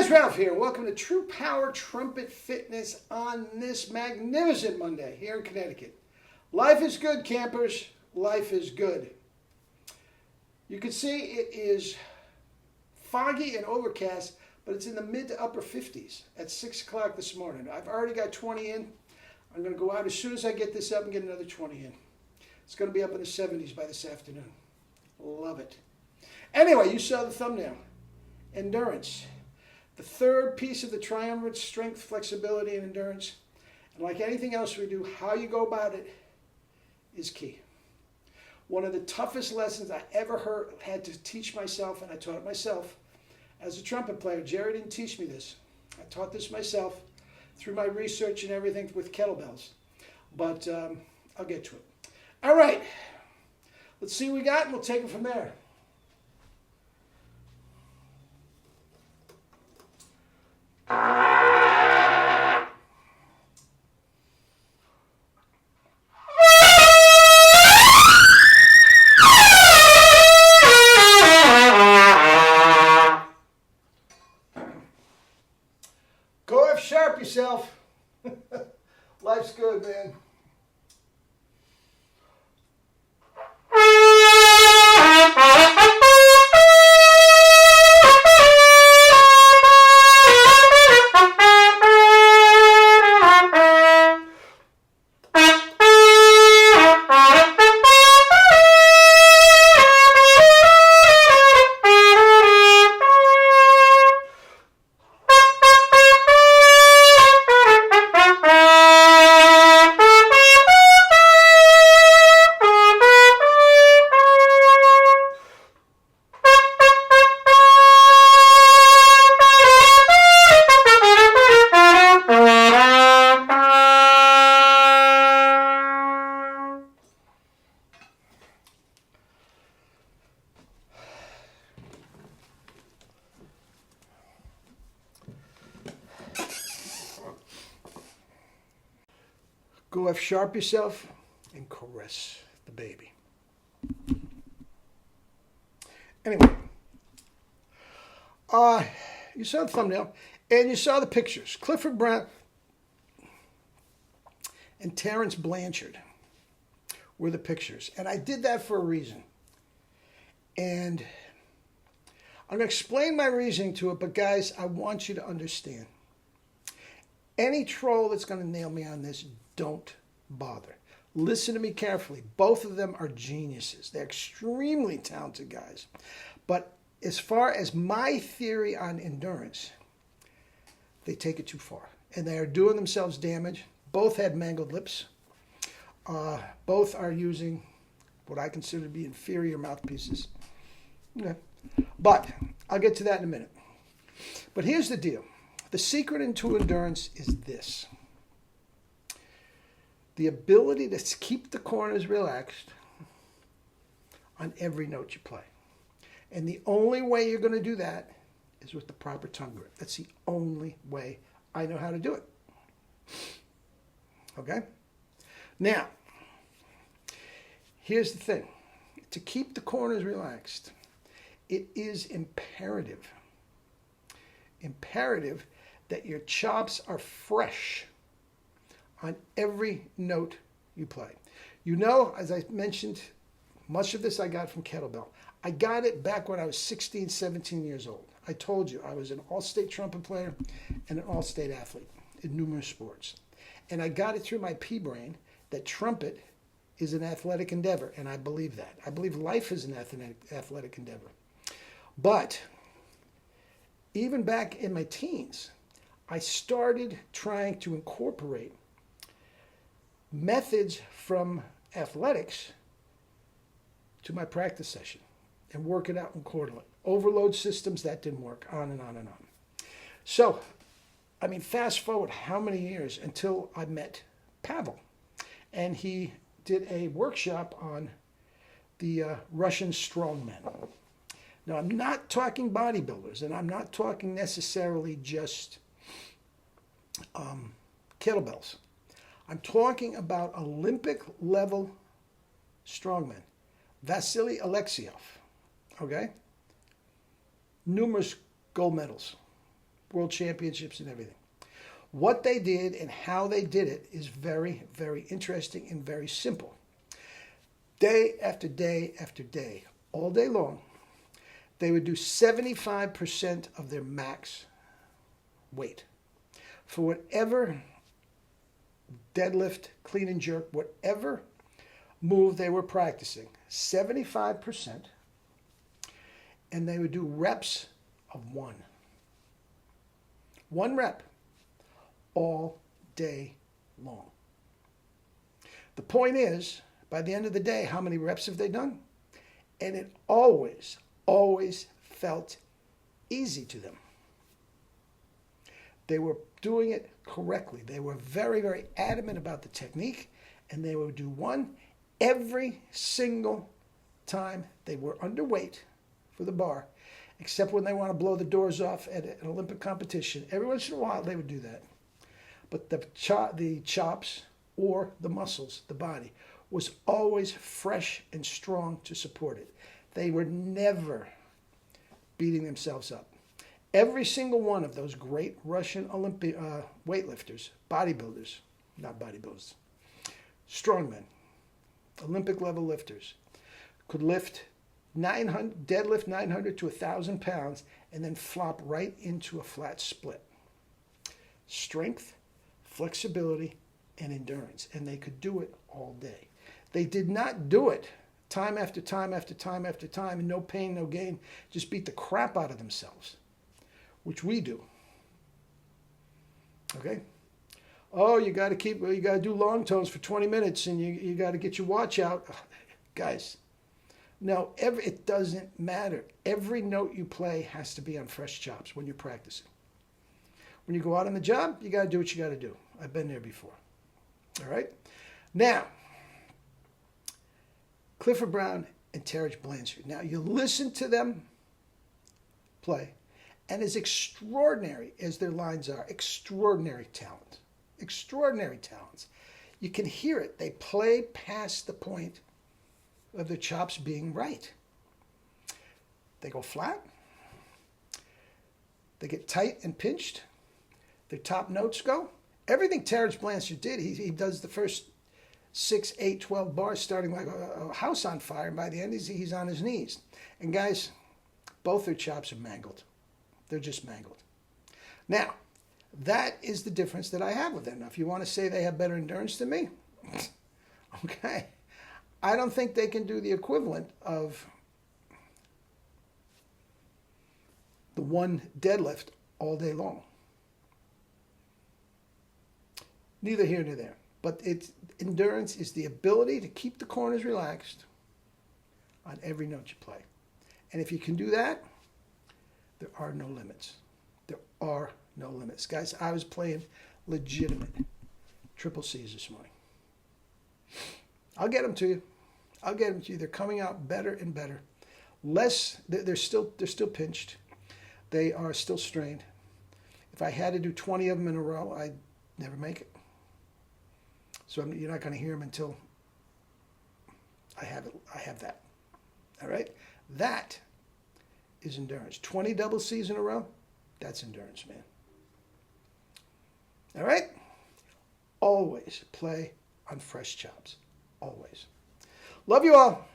guys, Ralph here. Welcome to True Power Trumpet Fitness on this magnificent Monday here in Connecticut. Life is good, campers. Life is good. You can see it is foggy and overcast, but it's in the mid to upper 50s at 6 o'clock this morning. I've already got 20 in. I'm going to go out as soon as I get this up and get another 20 in. It's going to be up in the 70s by this afternoon. Love it. Anyway, you saw the thumbnail. Endurance. The third piece of the triumvirate: strength, flexibility, and endurance. And like anything else we do, how you go about it is key. One of the toughest lessons I ever had to teach myself, and I taught it myself as a trumpet player. Jerry didn't teach me this. I taught this myself through my research and everything with kettlebells. But I'll get to it. All right. Let's see what we got, and we'll take it from there. Go F sharp yourself. Life's good, man. Go F sharp yourself and caress the baby. Anyway, you saw the thumbnail and you saw the pictures. Clifford Brown and Terence Blanchard were the pictures. And I did that for a reason. And I'm going to explain my reasoning to it, but guys, I want you to understand. Any troll that's going to nail me on this, don't bother. Listen to me carefully. Both of them are geniuses. They're extremely talented guys. But as far as my theory on endurance, they take it too far. And they are doing themselves damage. Both had mangled lips. Both are using what I consider to be inferior mouthpieces. Okay. But I'll get to that in a minute. But here's the deal. The secret into endurance is this. The ability to keep the corners relaxed on every note you play. And the only way you're going to do that is with the proper tongue grip. That's the only way I know how to do it. Okay? Now, here's the thing. To keep the corners relaxed, it is imperative that your chops are fresh on every note you play. You know, as I mentioned, much of this I got from kettlebell. I got it back when I was 16, 17 years old. I told you I was an all-state trumpet player and an all-state athlete in numerous sports. And I got it through my pea-brain that trumpet is an athletic endeavor, and I believe that. I believe life is an athletic endeavor. But even back in my teens, I started trying to incorporate methods from athletics to my practice session and work it out in quarterly. Overload systems, that didn't work, on and on and on. So, I mean, fast forward how many years until I met Pavel. And he did a workshop on the Russian strongmen. Now, I'm not talking bodybuilders, and I'm not talking necessarily just kettlebells. I'm talking about Olympic-level strongmen. Vasily Alexiev, okay? Numerous gold medals. world championships and everything. What they did and how they did it is very, very interesting and very simple. Day after day after day, all day long, they would do 75% of their max weight for whatever deadlift, clean and jerk, whatever move they were practicing, 75%, and they would do reps of one. One rep all day long. The point is, by the end of the day, how many reps have they done? And it always, always felt easy to them. They were doing it correctly. They were very, very adamant about the technique, and they would do one every single time they were underweight for the bar, except when they want to blow the doors off at an Olympic competition. Every once in a while, they would do that. But the chops or the muscles, the body, was always fresh and strong to support it. They were never beating themselves up. Every single one of those great Russian Olympic weightlifters, bodybuilders, not bodybuilders, strongmen, Olympic level lifters, could lift 900, deadlift 900 to 1,000 pounds and then flop right into a flat split. Strength, flexibility, and endurance. And they could do it all day. They did not do it time after time after time after time, and no pain, no gain, just beat the crap out of themselves, which we do. Okay? Oh, you got to do long tones for 20 minutes, and you got to get your watch out. Guys, no, it doesn't matter. Every note you play has to be on fresh chops when you're practicing. When you go out on the job, you got to do what you got to do. I've been there before. All right? Now, Clifford Brown and Terrence Blanchard. Now, you listen to them play, and as extraordinary as their lines are, extraordinary talent. Extraordinary talents. You can hear it. They play past the point of their chops being right. They go flat. They get tight and pinched. Their top notes go. Everything Terrence Blanchard did, he does the first 6, 8, 12 bars starting like a house on fire, and by the end he's on his knees. And guys, both their chops are mangled. They're just mangled. Now, that is the difference that I have with them. Now, if you want to say they have better endurance than me, okay. I don't think they can do the equivalent of the one deadlift all day long. Neither here nor there. But endurance is the ability to keep the corners relaxed on every note you play. And if you can do that, there are no limits. There are no limits. Guys, I was playing legitimate triple C's this morning. I'll get them to you. I'll get them to you. They're coming out better and better. Less, they're still pinched. They are still strained. If I had to do 20 of them in a row, I'd never make it. So you're not going to hear them until I have it. I have that. All right? That is endurance. 20 double C's in a row, that's endurance, man. All right? Always play on fresh chops. Always. Love you all.